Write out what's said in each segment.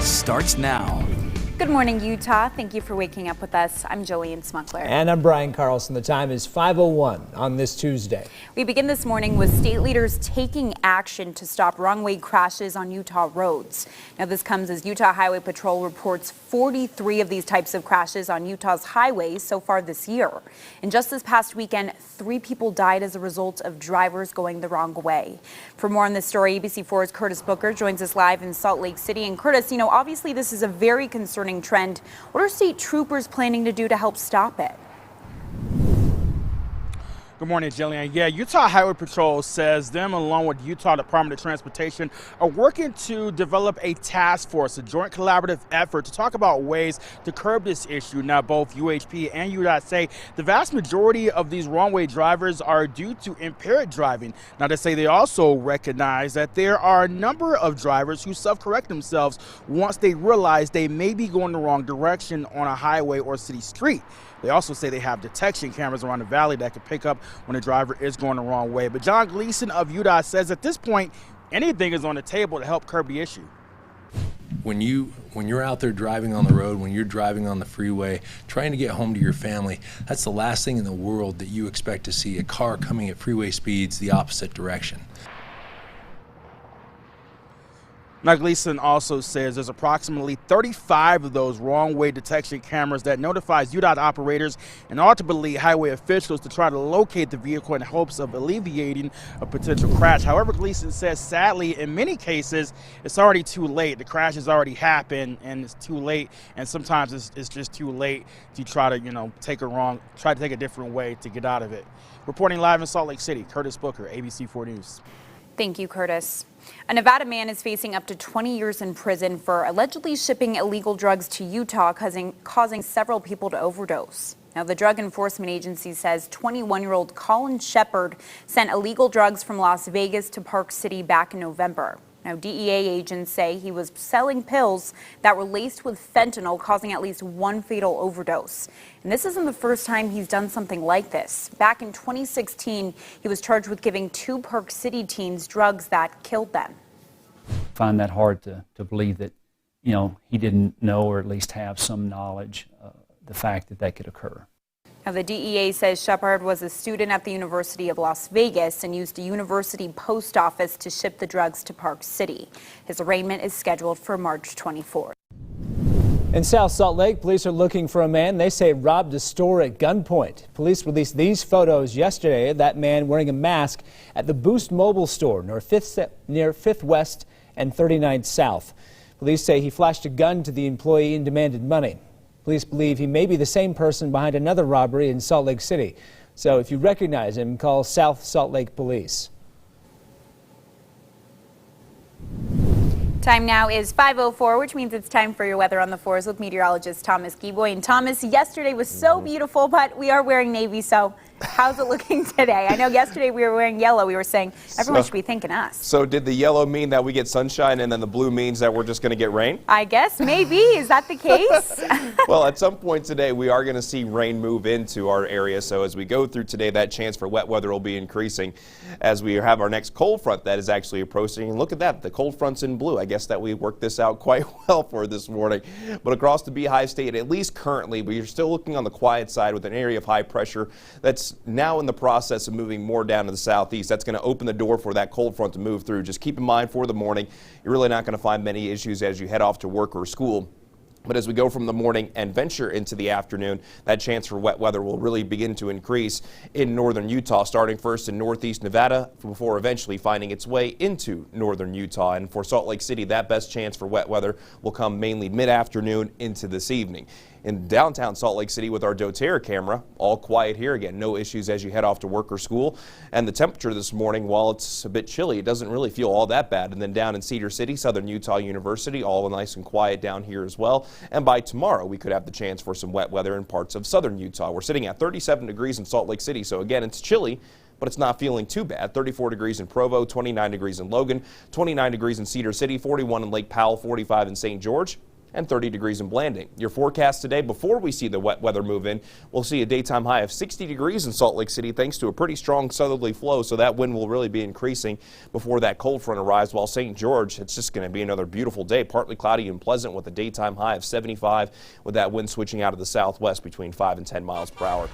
starts now. Good morning, Utah. Thank you for waking up with us. I'm Jillian Smuckler. And I'm Brian Carlson. The time is 5:01 on this Tuesday. We begin this morning with state leaders taking action to stop wrong-way crashes on Utah roads. Now, this comes as Utah Highway Patrol reports 43 of these types of crashes on Utah's highways so far this year. And just this past weekend, 3 people died as a result of drivers going the wrong way. For more on this story, ABC4's Curtis Booker joins us live in Salt Lake City. And Curtis, obviously this is a very concerning trend. What are state troopers planning to do to help stop it? Good morning, Jillian. Yeah, Utah Highway Patrol says them, along with Utah Department of Transportation, are working to develop a task force, a joint collaborative effort to talk about ways to curb this issue. Now, both UHP and UDOT say the vast majority of these wrong-way drivers are due to impaired driving. Now, they say they also recognize that there are a number of drivers who self-correct themselves once they realize they may be going the wrong direction on a highway or city street. They also say they have detection cameras around the valley that can pick up when a driver is going the wrong way. But John Gleason of UDOT says at this point, anything is on the table to help curb the issue. When you're out there driving on the road, when you're driving on the freeway, trying to get home to your family, that's the last thing in the world that you expect to see, a car coming at freeway speeds the opposite direction. Now, Gleason also says there's approximately 35 of those wrong-way detection cameras that notifies UDOT operators and ultimately highway officials to try to locate the vehicle in hopes of alleviating a potential crash. However, Gleason says, sadly, in many cases, it's already too late. The crash has already happened, and it's too late. And sometimes it's just too late to try to, take a different way to get out of it. Reporting live in Salt Lake City, Curtis Booker, ABC4 News. Thank you, Curtis. A Nevada man is facing up to 20 years in prison for allegedly shipping illegal drugs to Utah, causing several people to overdose. Now, the Drug Enforcement Agency says 21-year-old Colin Shepard sent illegal drugs from Las Vegas to Park City back in November. Now, DEA agents say he was selling pills that were laced with fentanyl, causing at least 1 fatal overdose. And this isn't the first time he's done something like this. Back in 2016, he was charged with giving 2 Park City teens drugs that killed them. I find that hard to believe that, he didn't know or at least have some knowledge of the fact that that could occur. Now, the DEA says Shepard was a student at the University of Las Vegas and used a university post office to ship the drugs to Park City. His arraignment is scheduled for March 24th. In South Salt Lake, police are looking for a man they say robbed a store at gunpoint. Police released these photos yesterday of that man wearing a mask at the Boost Mobile store near 5th West and 39th South. Police say he flashed a gun to the employee and demanded money. Police believe he may be the same person behind another robbery in Salt Lake City. So if you recognize him, call South Salt Lake Police. Time now is 5:04, which means it's time for your weather on the 4s with meteorologist Thomas Gieboy. And Thomas, yesterday was so beautiful, but we are wearing navy, so how's it looking today? I know yesterday we were wearing yellow. We were saying everyone should be thanking us. So did the yellow mean that we get sunshine and then the blue means that we're just going to get rain? I guess maybe. Is that the case? Well, at some point today, we are going to see rain move into our area. So as we go through today, that chance for wet weather will be increasing as we have our next cold front that is actually approaching. And look at that, the cold front's in blue. I guess that we worked this out quite well for this morning. But across the Beehive State, at least currently, we are still looking on the quiet side with an area of high pressure that's now in the process of moving more down to the southeast. That's going to open the door for that cold front to move through. Just keep in mind for the morning, you're really not going to find many issues as you head off to work or school. But as we go from the morning and venture into the afternoon, that chance for wet weather will really begin to increase in northern Utah, starting first in northeast Nevada before eventually finding its way into northern Utah. And for Salt Lake City, that best chance for wet weather will come mainly mid-afternoon into this evening. In downtown Salt Lake City with our doTERRA camera, all quiet here again, no issues as you head off to work or school. And the temperature this morning, while it's a bit chilly, it doesn't really feel all that bad. And then down in Cedar City, Southern Utah University, all nice and quiet down here as well. And by tomorrow, we could have the chance for some wet weather in parts of southern Utah. We're sitting at 37 degrees in Salt Lake City, so again, it's chilly, but it's not feeling too bad. 34 degrees in Provo, 29 degrees in Logan, 29 degrees in Cedar City, 41 in Lake Powell, 45 in St. George. and 30 degrees in Blanding. Your forecast today, before we see the wet weather move in, we'll see a daytime high of 60 degrees in Salt Lake City thanks to a pretty strong southerly flow, so that wind will really be increasing before that cold front arrives. While St. George, it's just going to be another beautiful day, partly cloudy and pleasant with a daytime high of 75 with that wind switching out of the southwest between 5 and 10 miles per hour.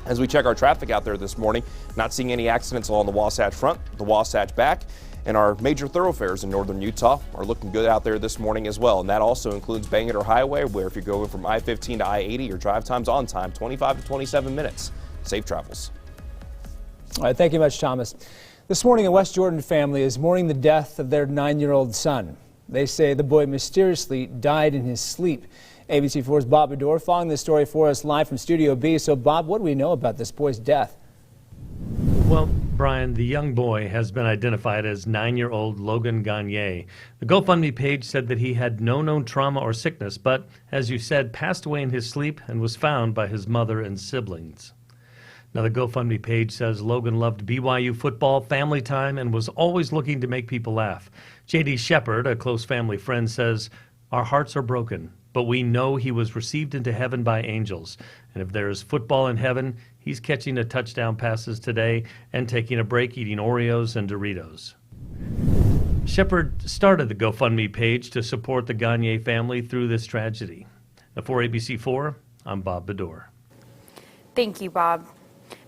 As we check our traffic out there this morning, not seeing any accidents along the Wasatch front, the Wasatch back, and our major thoroughfares in northern Utah are looking good out there this morning as well. And that also includes Bangor Highway, where if you're going from I-15 to I-80, your drive time's on time, 25 to 27 minutes. Safe travels. All right, thank you much, Thomas. This morning, a West Jordan family is mourning the death of their 9-year-old son. They say the boy mysteriously died in his sleep. ABC4's Bob Bedore following this story for us live from Studio B. So, Bob, what do we know about this boy's death? Well, Brian, the young boy has been identified as 9-year-old Logan Gagne. The GoFundMe page said that he had no known trauma or sickness, but, as you said, passed away in his sleep and was found by his mother and siblings. Now, the GoFundMe page says Logan loved BYU football, family time, and was always looking to make people laugh. J.D. Shepard, a close family friend, says, "Our hearts are broken, but we know he was received into heaven by angels. And if there is football in heaven, he's catching the touchdown passes today and taking a break eating Oreos and Doritos." Shepard started the GoFundMe page to support the Gagne family through this tragedy. Now, for ABC4, I'm Bob Bedore. Thank you, Bob.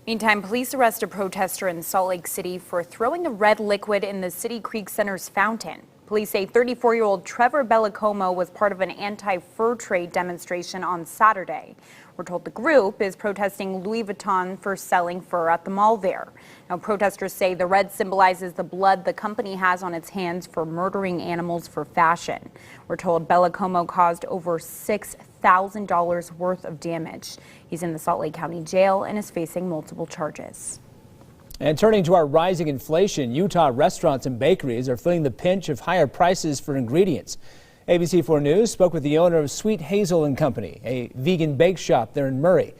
Meantime, police arrest a protester in Salt Lake City for throwing a red liquid in the City Creek Center's fountain. Police say 34-year-old Trevor Bellicomo was part of an anti-fur trade demonstration on Saturday. We're told the group is protesting Louis Vuitton for selling fur at the mall there. Now, protesters say the red symbolizes the blood the company has on its hands for murdering animals for fashion. We're told Bellicomo caused over $6,000 worth of damage. He's in the Salt Lake County Jail and is facing multiple charges. And turning to our rising inflation, Utah restaurants and bakeries are feeling the pinch of higher prices for ingredients. ABC4 News spoke with the owner of Sweet Hazel & Company, a vegan bake shop there in Murray.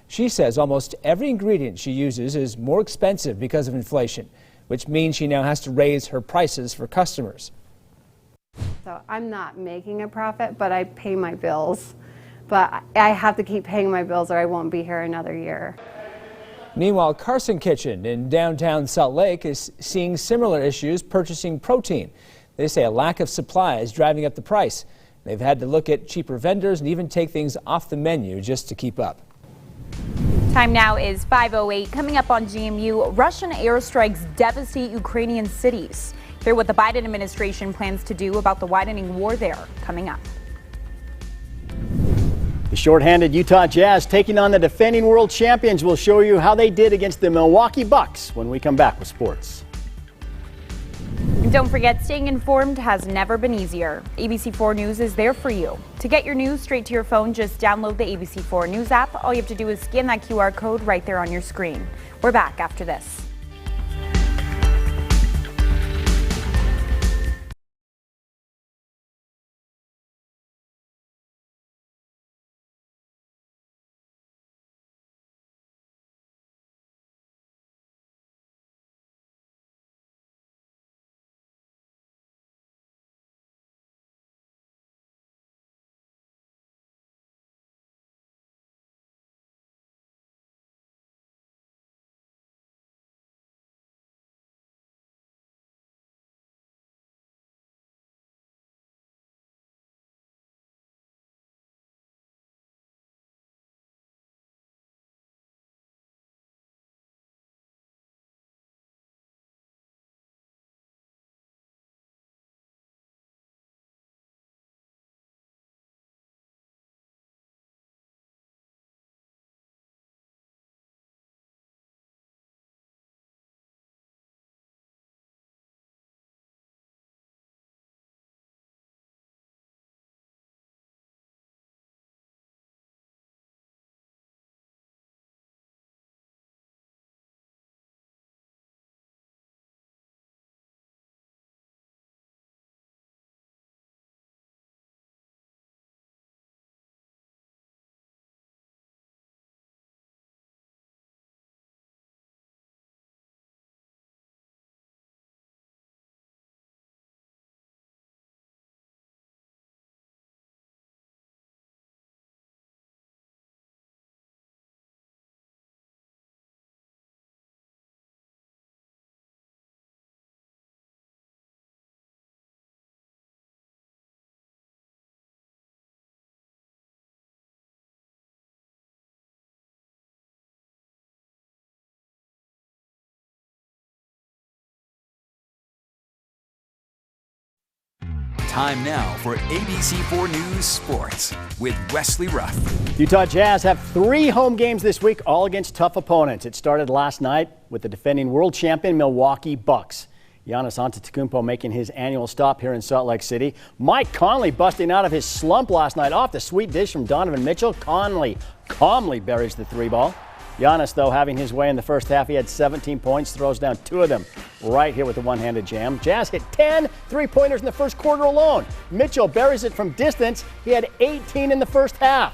She says almost every ingredient she uses is more expensive because of inflation, which means she now has to raise her prices for customers. So I'm not making a profit, but I pay my bills. But I have to keep paying my bills or I won't be here another year. Meanwhile, Carson Kitchen in downtown Salt Lake is seeing similar issues purchasing protein. They say a lack of supply is driving up the price. They've had to look at cheaper vendors and even take things off the menu just to keep up. Time now is 5:08. Coming up on GMU, Russian airstrikes devastate Ukrainian cities. Hear what the Biden administration plans to do about the widening war there. Coming up. The shorthanded Utah Jazz taking on the defending world champions. Will show you how they did against the Milwaukee Bucks when we come back with sports. And don't forget, staying informed has never been easier. ABC4 News is there for you. To get your news straight to your phone, just download the ABC4 News app. All you have to do is scan that QR code right there on your screen. We're back after this. Time now for ABC4 News Sports with Wesley Ruff. Utah Jazz have 3 home games this week, all against tough opponents. It started last night with the defending world champion Milwaukee Bucks. Giannis Antetokounmpo making his annual stop here in Salt Lake City. Mike Conley busting out of his slump last night off the sweet dish from Donovan Mitchell. Conley calmly buries the 3-ball. Giannis, though, having his way in the first half. He had 17 points, throws down 2 of them right here with the one-handed jam. Jazz hit 10 three-pointers in the first quarter alone. Mitchell buries it from distance. He had 18 in the first half.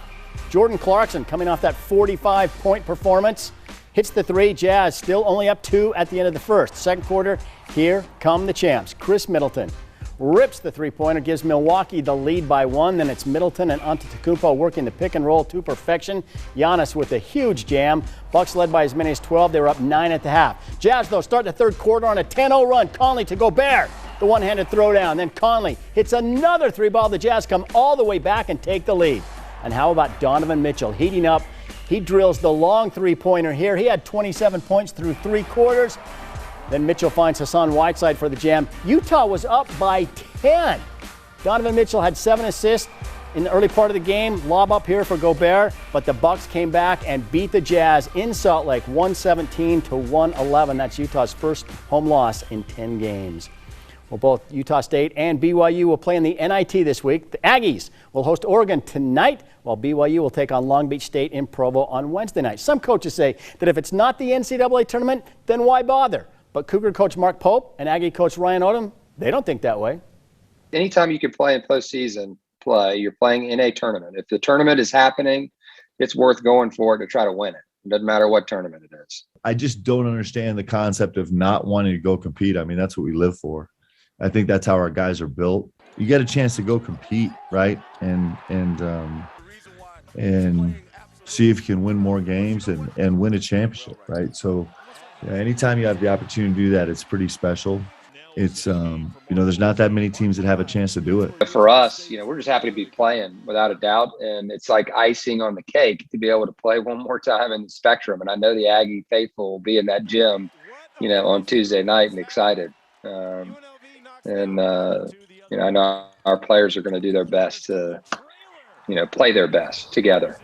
Jordan Clarkson, coming off that 45-point performance, hits the 3. Jazz still only up 2 at the end of the first. Second quarter, here come the champs. Chris Middleton rips the 3-pointer, gives Milwaukee the lead by 1. Then it's Middleton and Antetokounmpo working the pick and roll to perfection. Giannis with a huge jam. Bucks led by as many as 12. They were up 9 at the half. Jazz, though, start the third quarter on a 10-0 run. Conley to Gobert. The one-handed throwdown. Then Conley hits another 3-ball. The Jazz come all the way back and take the lead. And how about Donovan Mitchell heating up? He drills the long 3-pointer here. He had 27 points through 3 quarters. Then Mitchell finds Hassan Whiteside for the jam. Utah was up by 10. Donovan Mitchell had 7 assists in the early part of the game. Lob up here for Gobert, but the Bucks came back and beat the Jazz in Salt Lake 117-111. That's Utah's first home loss in 10 games. Well, both Utah State and BYU will play in the NIT this week. The Aggies will host Oregon tonight, while BYU will take on Long Beach State in Provo on Wednesday night. Some coaches say that if it's not the NCAA tournament, then why bother? But Cougar coach Mark Pope and Aggie coach Ryan Odom, they don't think that way. Anytime you can play in postseason play, you're playing in a tournament. If the tournament is happening, it's worth going for it to try to win it. It doesn't matter what tournament it is. I just don't understand the concept of not wanting to go compete. I mean, that's what we live for. I think that's how our guys are built. You get a chance to go compete, right? And see if you can win more games and win a championship, right? So anytime you have the opportunity to do that, it's pretty special. It's, there's not that many teams that have a chance to do it. For us, we're just happy to be playing without a doubt. And it's like icing on the cake to be able to play one more time in the Spectrum. And I know the Aggie faithful will be in that gym, on Tuesday night and excited. I know our players are going to do their best to, play their best together.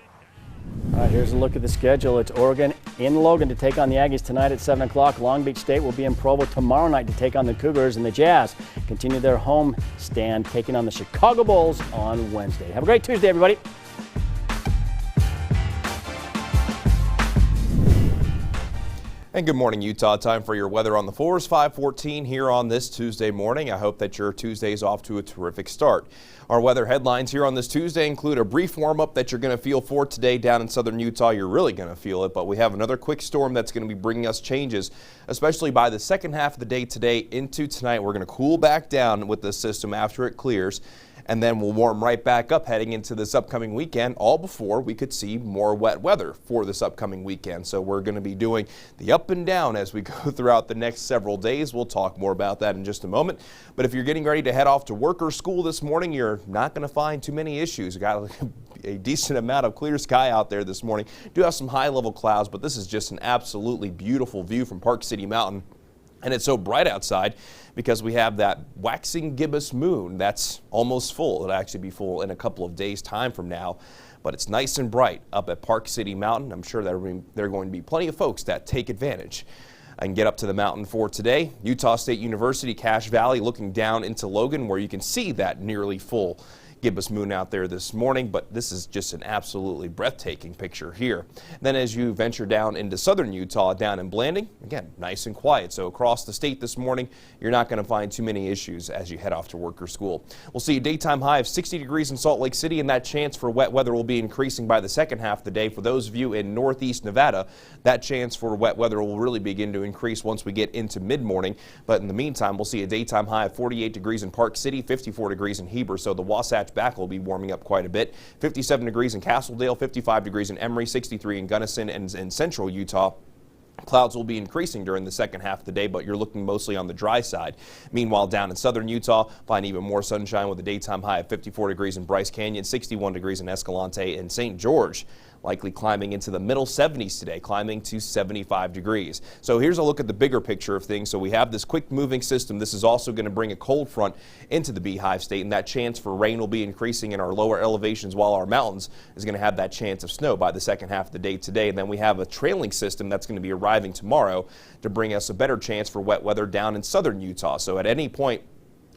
All right, here's a look at the schedule. It's Oregon in Logan to take on the Aggies tonight at 7 o'clock. Long Beach State will be in Provo tomorrow night to take on the Cougars, and the Jazz continue their home stand taking on the Chicago Bulls on Wednesday. Have a great Tuesday, everybody. And good morning, Utah. Time for your weather on the floors. 5:14 here on this Tuesday morning. I hope that your Tuesday is off to a terrific start. Our weather headlines here on this Tuesday include a brief warm-up that you're going to feel for today down in southern Utah. You're really going to feel it, but we have another quick storm that's going to be bringing us changes, especially by the second half of the day today into tonight. We're going to cool back down with this system after it clears. And then we'll warm right back up heading into this upcoming weekend, all before we could see more wet weather for this upcoming weekend. So we're going to be doing the up and down as we go throughout the next several days. We'll talk more about that in just a moment. But if you're getting ready to head off to work or school this morning, you're not going to find too many issues. We've got a decent amount of clear sky out there this morning. Do have some high-level clouds, but this is just an absolutely beautiful view from Park City Mountain. And it's so bright outside because we have that waxing gibbous moon that's almost full. It'll actually be full in a couple of days' time from now. But it's nice and bright up at Park City Mountain. I'm sure there are going to be plenty of folks that take advantage and get up to the mountain for today. Utah State University, Cache Valley, looking down into Logan where you can see that nearly full gibbous moon out there this morning, but this is just an absolutely breathtaking picture here. Then as you venture down into southern Utah, down in Blanding, again, nice and quiet. So across the state this morning, you're not going to find too many issues as you head off to work or school. We'll see a daytime high of 60 degrees in Salt Lake City, and that chance for wet weather will be increasing by the second half of the day. For those of you in northeast Nevada, that chance for wet weather will really begin to increase once we get into mid-morning. But in the meantime, we'll see a daytime high of 48 degrees in Park City, 54 degrees in Heber, so the Wasatch back will be warming up quite a bit. 57 degrees in Castledale, 55 degrees in Emory, 63 in Gunnison and in central Utah. Clouds will be increasing during the second half of the day, but you're looking mostly on the dry side. Meanwhile, down in southern Utah, find even more sunshine with a daytime high of 54 degrees in Bryce Canyon, 61 degrees in Escalante and St. George. Likely climbing into the middle 70s today, climbing to 75 degrees. So here's a look at the bigger picture of things. So we have this quick moving system. This is also going to bring a cold front into the Beehive State, and that chance for rain will be increasing in our lower elevations, while our mountains is going to have that chance of snow by the second half of the day today. And then we have a trailing system that's going to be arriving tomorrow to bring us a better chance for wet weather down in southern Utah. So at any point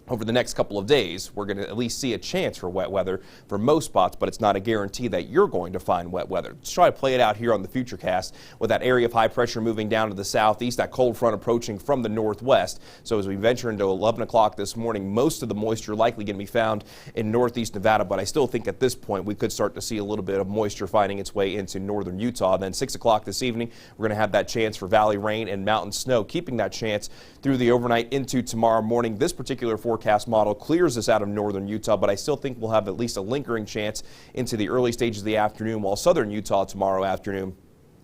over the next couple of days, we're going to at least see a chance for wet weather for most spots, but it's not a guarantee that you're going to find wet weather. Let's try to play it out here on the FUTURECAST with that area of high pressure moving down to the southeast, that cold front approaching from the northwest. So as we venture into 11 o'clock this morning, most of the moisture likely going to be found in northeast Nevada, but I still think at this point we could start to see a little bit of moisture finding its way into northern Utah. Then 6 o'clock this evening, we're going to have that chance for valley rain and mountain snow, keeping that chance through the overnight into tomorrow morning. This particular forecast model clears us out of northern Utah, but I still think we'll have at least a lingering chance into the early stages of the afternoon, while southern Utah tomorrow afternoon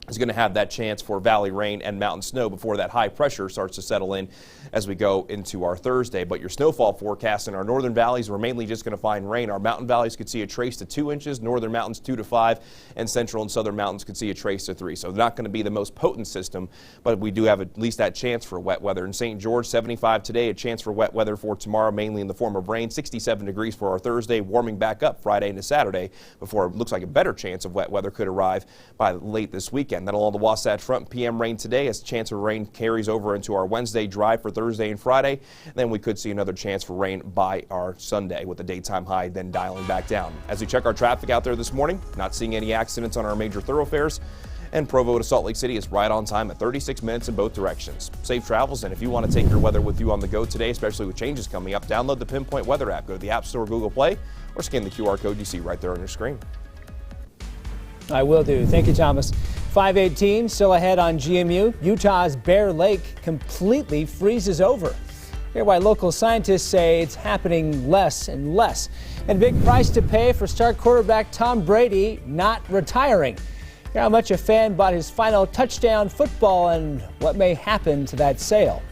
is going to have that chance for valley rain and mountain snow before that high pressure starts to settle in as we go into our Thursday. But your snowfall forecast in our northern valleys, we're mainly just going to find rain. Our mountain valleys could see a trace to 2 inches, northern mountains 2 to 5, and central and southern mountains could see a trace to 3. So they're not going to be the most potent system, but we do have at least that chance for wet weather. In St. George, 75 today, a chance for wet weather for tomorrow, mainly in the form of rain. 67 degrees for our Thursday, warming back up Friday into Saturday before it looks like a better chance of wet weather could arrive by late this weekend. Then along the Wasatch Front, PM rain today as chance of rain carries over into our Wednesday drive for Thursday and Friday. Then we could see another chance for rain by our Sunday with the daytime high then dialing back down. As we check our traffic out there this morning, not seeing any accidents on our major thoroughfares. And Provo to Salt Lake City is right on time at 36 minutes in both directions. Safe travels, and if you want to take your weather with you on the go today, especially with changes coming up, download the Pinpoint Weather app. Go to the App Store, Google Play, or scan the QR code you see right there on your screen. I will do. Thank you, Thomas. 5:18, still ahead on GMU. Utah's Bear Lake completely freezes over. Hear why local scientists say it's happening less and less. And a big price to pay for star quarterback Tom Brady not retiring. Hear how much a fan bought his final touchdown football and what may happen to that sale.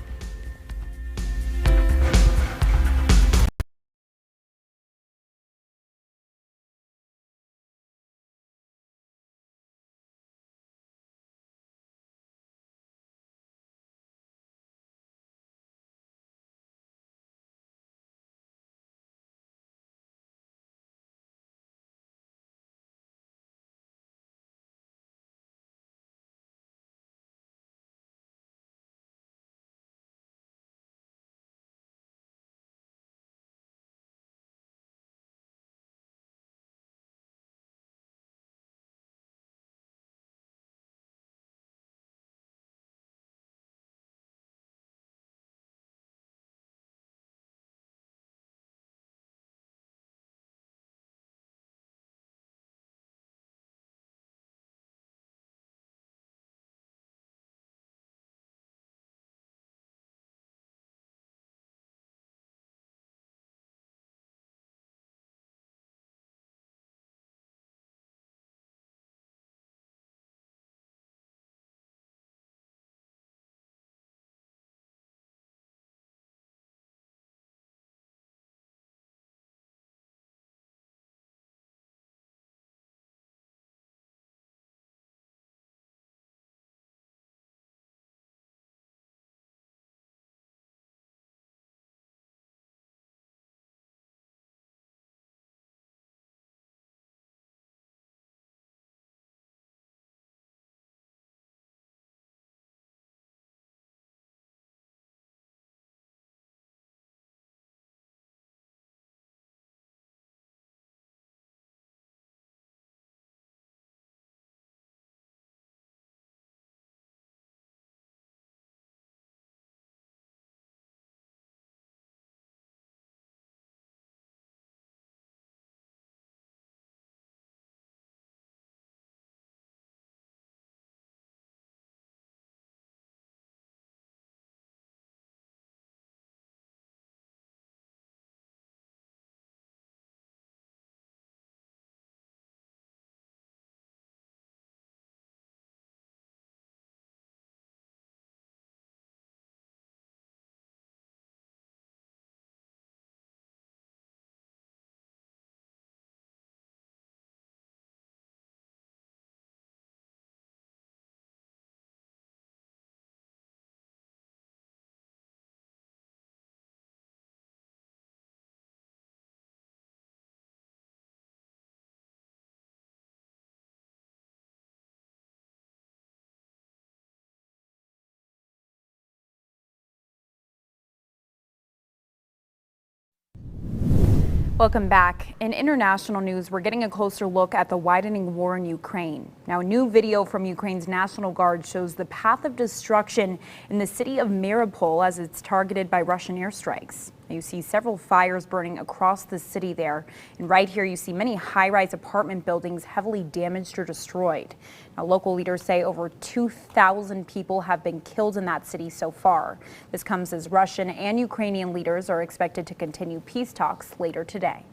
Welcome back. In international news, we're getting a closer look at the widening war in Ukraine. Now, a new video from Ukraine's National Guard shows the path of destruction in the city of Mariupol as it's targeted by Russian airstrikes. You see several fires burning across the city there. And right here, you see many high-rise apartment buildings heavily damaged or destroyed. Now, local leaders say over 2,000 people have been killed in that city so far. This comes as Russian and Ukrainian leaders are expected to continue peace talks later today.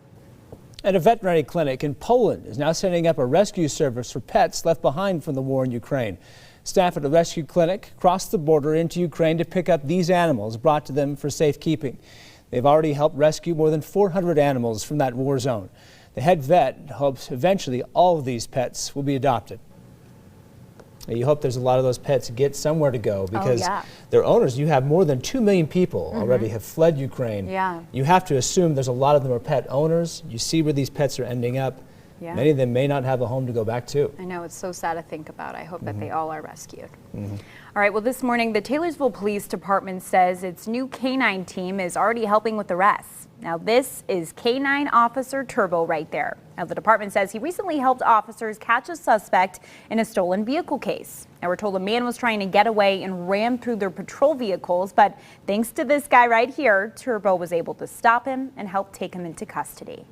And a veterinary clinic in Poland is now setting up a rescue service for pets left behind from the war in Ukraine. Staff at a rescue clinic crossed the border into Ukraine to pick up these animals brought to them for safekeeping. They've already helped rescue more than 400 animals from that war zone. The head vet hopes eventually all of these pets will be adopted. You hope there's a lot of those pets get somewhere to go because their owners, you have more than 2 million people already have fled Ukraine. Yeah. You have to assume there's a lot of them are pet owners. You see where these pets are ending up. Yeah. Many of them may not have a home to go back to. I know, it's so sad to think about. I hope that they all are rescued. All right, well, this morning, the Taylorsville Police Department says its new K-9 team is already helping with arrests. Now, this is K-9 Officer Turbo right there. Now, the department says he recently helped officers catch a suspect in a stolen vehicle case. Now, we're told a man was trying to get away and ram through their patrol vehicles, but thanks to this guy right here, Turbo was able to stop him and help take him into custody.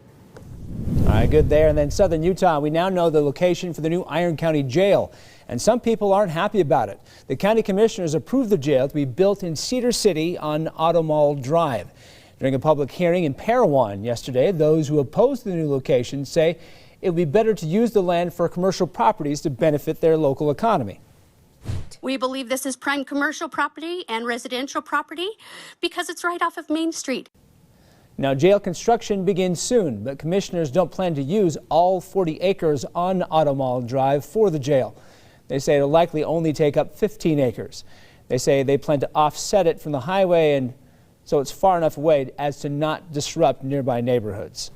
All right, good there. And then southern Utah, we now know the location for the new Iron County Jail. And some people aren't happy about it. The county commissioners approved the jail to be built in Cedar City on Automall Drive. During a public hearing in Parowan yesterday, those who oppose the new location say it would be better to use the land for commercial properties to benefit their local economy. We believe this is prime commercial property and residential property because it's right off of Main Street. Now, jail construction begins soon, but commissioners don't plan to use all 40 acres on Automall Drive for the jail. They say it'll likely only take up 15 acres. They say they plan to offset it from the highway, and so it's far enough away as to not disrupt nearby neighborhoods.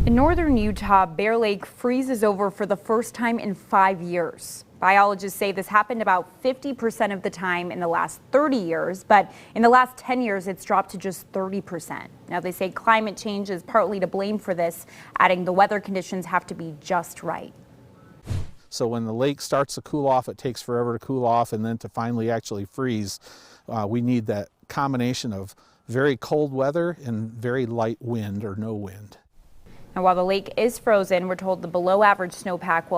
In northern Utah, Bear Lake freezes over for the first time in 5 years. Biologists say this happened about 50% of the time in the last 30 years, but in the last 10 years, it's dropped to just 30%. Now, they say climate change is partly to blame for this, adding the weather conditions have to be just right. So when the lake starts to cool off, it takes forever to cool off, and then to finally actually freeze, we need that combination of very cold weather and very light wind or no wind. And while the lake is frozen, we're told the below average snowpack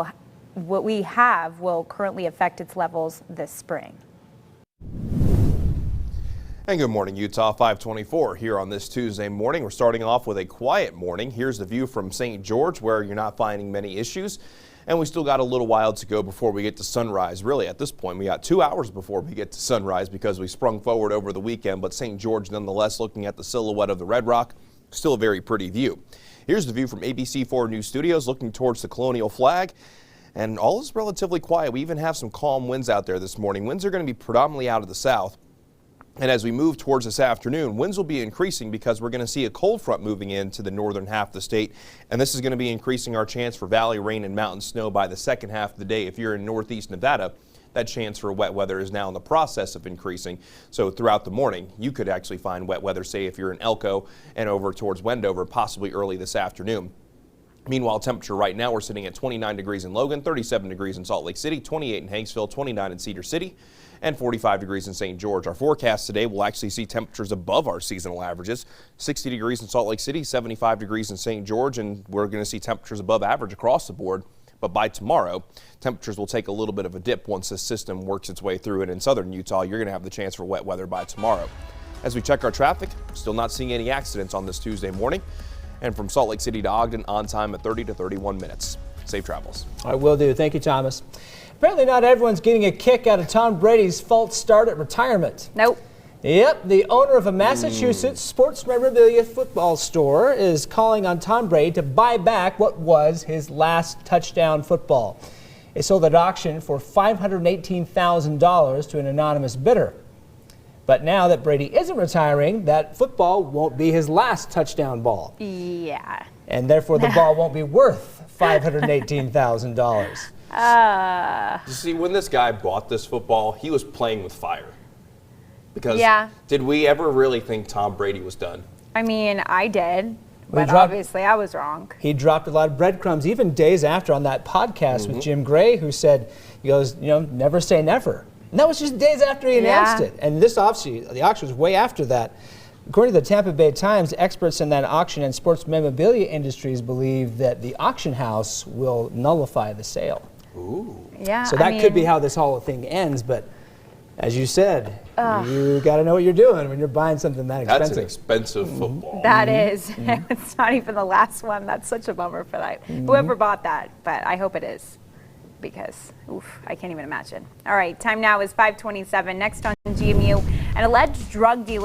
will currently affect its levels this spring. And good morning, Utah. 524 here on this Tuesday morning. We're starting off with a quiet morning. Here's the view from St. George, where you're not finding many issues. And we still got a little while to go before we get to sunrise. Really, at this point, we got 2 hours before we get to sunrise because we sprung forward over the weekend. But St. George, nonetheless, looking at the silhouette of the Red Rock, still a very pretty view. Here's the view from ABC4 News Studios, looking towards the Colonial Flag. And all is relatively quiet. We even have some calm winds out there this morning. Winds are going to be predominantly out of the south. And as we move towards this afternoon, winds will be increasing because we're going to see a cold front moving into the northern half of the state. And this is going to be increasing our chance for valley rain and mountain snow by the second half of the day. If you're in northeast Nevada, that chance for wet weather is now in the process of increasing. So throughout the morning, you could actually find wet weather, say if you're in Elko and over towards Wendover, possibly early this afternoon. Meanwhile, temperature right now, we're sitting at 29 degrees in Logan, 37 degrees in Salt Lake City, 28 in Hanksville, 29 in Cedar City, and 45 degrees in St. George. Our forecast today will actually see temperatures above our seasonal averages. 60 degrees in Salt Lake City, 75 degrees in St. George, and we're going to see temperatures above average across the board. But by tomorrow, temperatures will take a little bit of a dip once this system works its way through. And in southern Utah, you're going to have the chance for wet weather by tomorrow. As we check our traffic, still not seeing any accidents on this Tuesday morning. And from Salt Lake City to Ogden, on time at 30 to 31 minutes. Safe travels. I will do. Thank you, Thomas. Apparently not everyone's getting a kick out of Tom Brady's false start at retirement. Nope. Yep, the owner of a Massachusetts sports memorabilia football store is calling on Tom Brady to buy back what was his last touchdown football. It sold at auction for $518,000 to an anonymous bidder. But now that Brady isn't retiring, that football won't be his last touchdown ball. Yeah. And therefore the ball won't be worth $518,000. You see, when this guy bought this football, he was playing with fire. Because did we ever really think Tom Brady was done? I mean, I did. but obviously I was wrong. He dropped a lot of breadcrumbs, even days after on that podcast with Jim Gray, who said, he goes, never say never. And that was just days after he announced it. And this obviously, the auction was way after that. According to the Tampa Bay Times, experts in that auction and sports memorabilia industries believe that the auction house will nullify the sale. Ooh. Yeah. So that could be how this whole thing ends, but as you said, you got to know what you're doing when you're buying something that expensive. That's an expensive football. That is. It's not even the last one. That's such a bummer for that. Whoever bought that, but I hope it is, because I can't even imagine. All right, time now is 5:27. Next on GMU, an alleged drug dealer